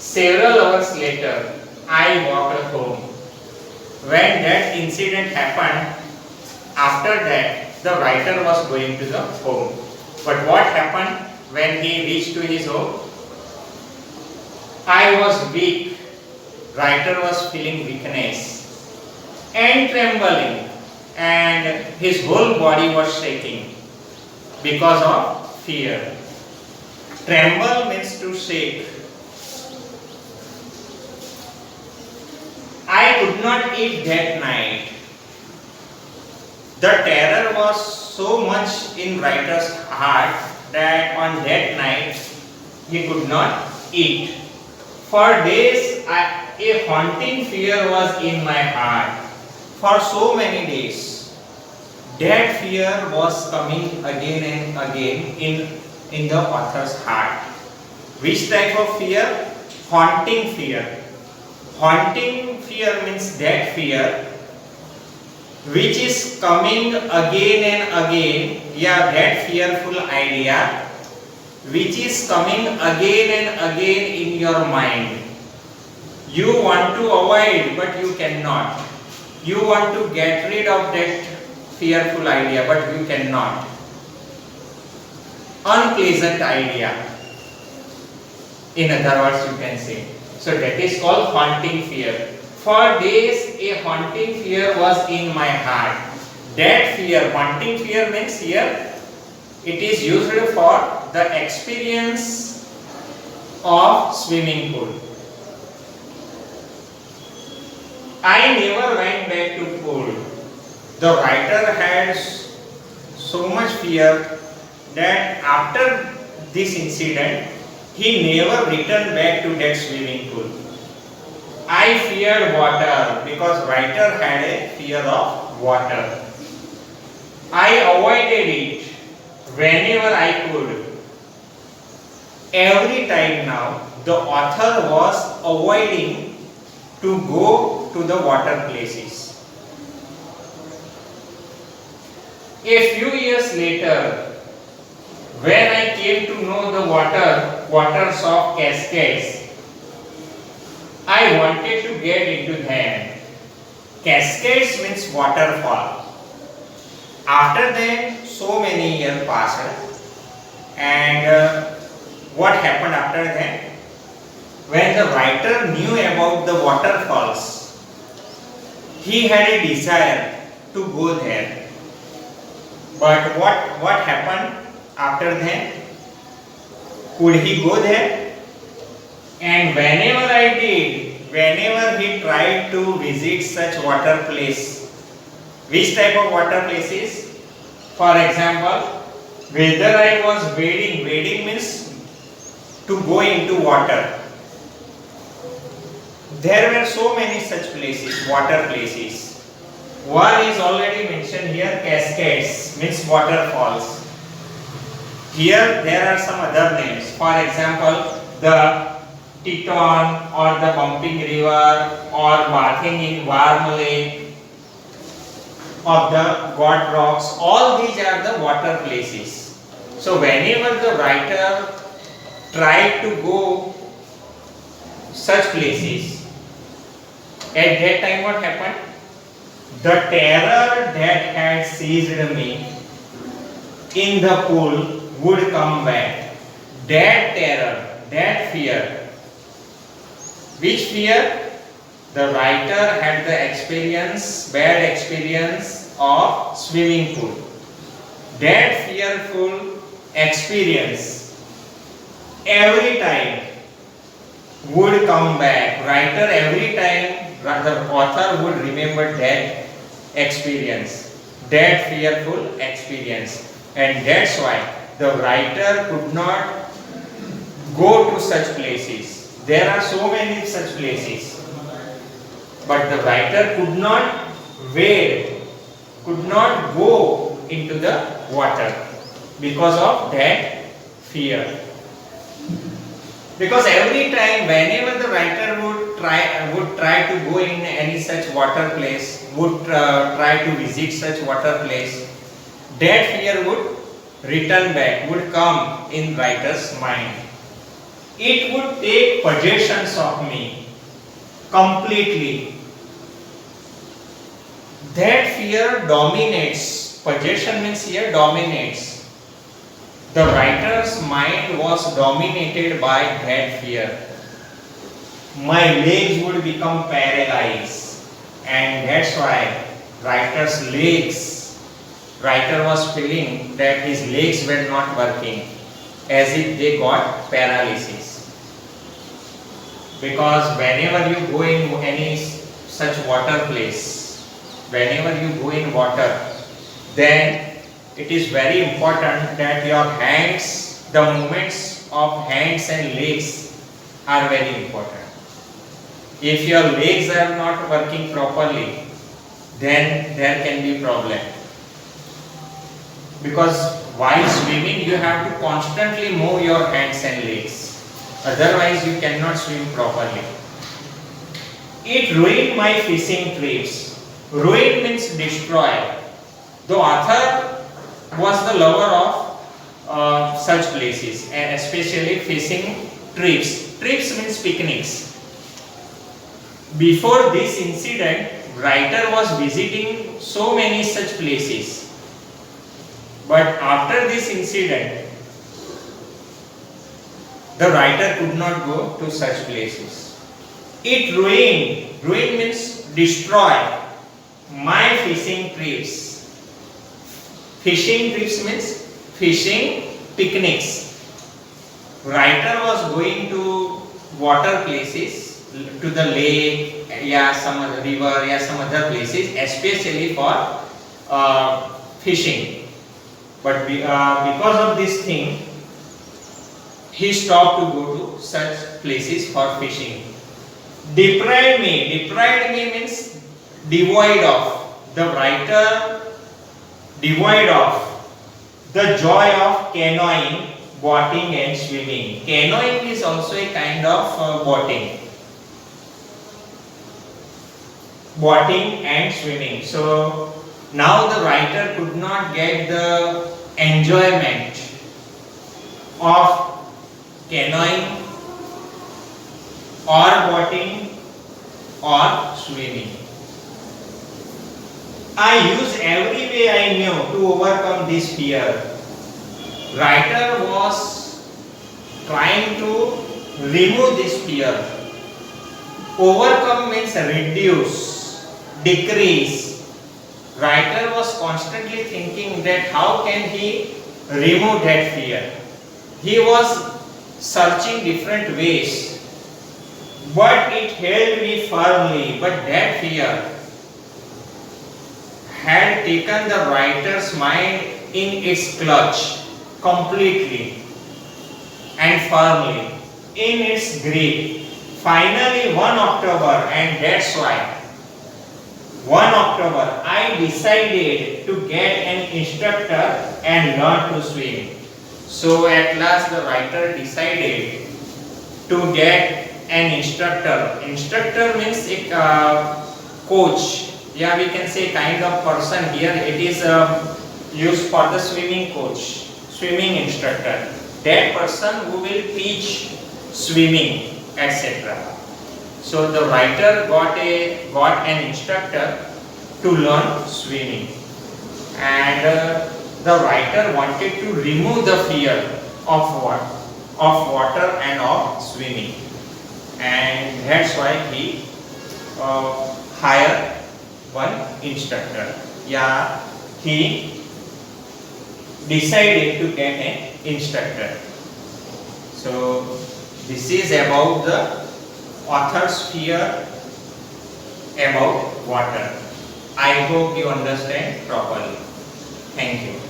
Several hours later, I walked home. When that incident happened, after that, the writer was going to the home. But what happened when he reached to his home? I was weak. Writer was feeling weakness and trembling, and his whole body was shaking because of fear. Tremble means to shake. I could not eat that night. The terror was so much in writer's heart that on that night he could not eat. For days a haunting fear was in my heart. For so many days, that fear was coming again and again in the author's heart. Which type of fear? Haunting fear. Haunting fear means that fear which is coming again and again. Yeah, that fearful idea which is coming again and again in your mind. You want to avoid, but you cannot. You want to get rid of that fearful idea, but you cannot. Unpleasant idea, in other words, you can say. So that is called haunting fear. For days, a haunting fear was in my heart. That fear, haunting fear means here, it is used for the experience of swimming pool. I never went back to pool. The writer had so much fear that after this incident, he never returned back to that swimming pool. I feared water because writer had a fear of water. I avoided it whenever I could. Every time now, the author was avoiding to go to the water places. A few years later, when I came to know the waters of cascades, I wanted to get into them. Cascades means waterfall. After that, so many years passed, and what happened after that? When the writer knew about the waterfalls, he had a desire to go there. But what happened after that? Could he go there? And whenever he tried to visit such water place, which type of water places? For example, whether I was wading means to go into water. There were so many such places, water places. One is already mentioned here, cascades means waterfalls. Here there are some other names. For example, the Teton or the Bumping River or bathing in warm lake of the God rocks. All these are the water places. So whenever the writer tried to go such places, at that time what happened? The terror that had seized me in the pool would come back. That terror, that fear. Which fear? The writer had the bad experience of swimming pool. That fearful experience every time would come back. Writer every time, the author would remember that experience, that fearful experience. And that's why the writer could not go to such places. There are so many such places. But the writer could not wade, could not go into the water because of that fear. Because every time, whenever the writer would try to go in any such water place, would try to visit such water place, that fear would return back, would come in writer's mind. it would take possessions of me completely. That fear dominates. Possession means here dominates. The writer's mind was dominated by that fear. My legs would become paralyzed, and that's why writer was feeling that his legs were not working, as if they got paralysis. Because whenever you go in any such water place, whenever you go in water, then it is very important that your hands, the movements of hands and legs are very important. If your legs are not working properly, then there can be problem. Because while swimming, you have to constantly move your hands and legs. Otherwise, you cannot swim properly. It ruined my fishing trips. Ruin means destroy. The author was the lover of such places, and especially fishing trips. Trips means picnics. Before this incident, writer was visiting so many such places. But after this incident, the writer could not go to such places. It ruined. Ruin means destroy my fishing trips. Fishing trips means fishing picnics. Writer was going to water places, to the lake, some other river, some other places, especially for fishing. But because of this thing, he stopped to go to such places for fishing. Deprived me means devoid of. The writer devoid of the joy of canoeing, boating and swimming. Canoeing is also a kind of boating. Boating and swimming. So now the writer could not get the enjoyment of canoeing or boating or swimming. I used every way I knew to overcome this fear. Writer was trying to remove this fear. Overcome means reduce, decrease. Writer was constantly thinking that how can he remove that fear. He was searching different ways, but it held me firmly. But that fear had taken the writer's mind in its clutch completely and firmly, in its grip. Finally, one October, and that's why 1 October, I decided to get an instructor and learn to swim. So at last the writer decided to get an instructor. Instructor means a coach. Yeah, we can say kind of person. Here it is used for the swimming coach, swimming instructor. That person who will teach swimming, etc. So the writer got an instructor to learn swimming, and the writer wanted to remove the fear of water and of swimming, and that's why he hired one instructor. Yeah, he decided to get an instructor. So this is about the author's fear about water. I hope you understand properly. Thank you.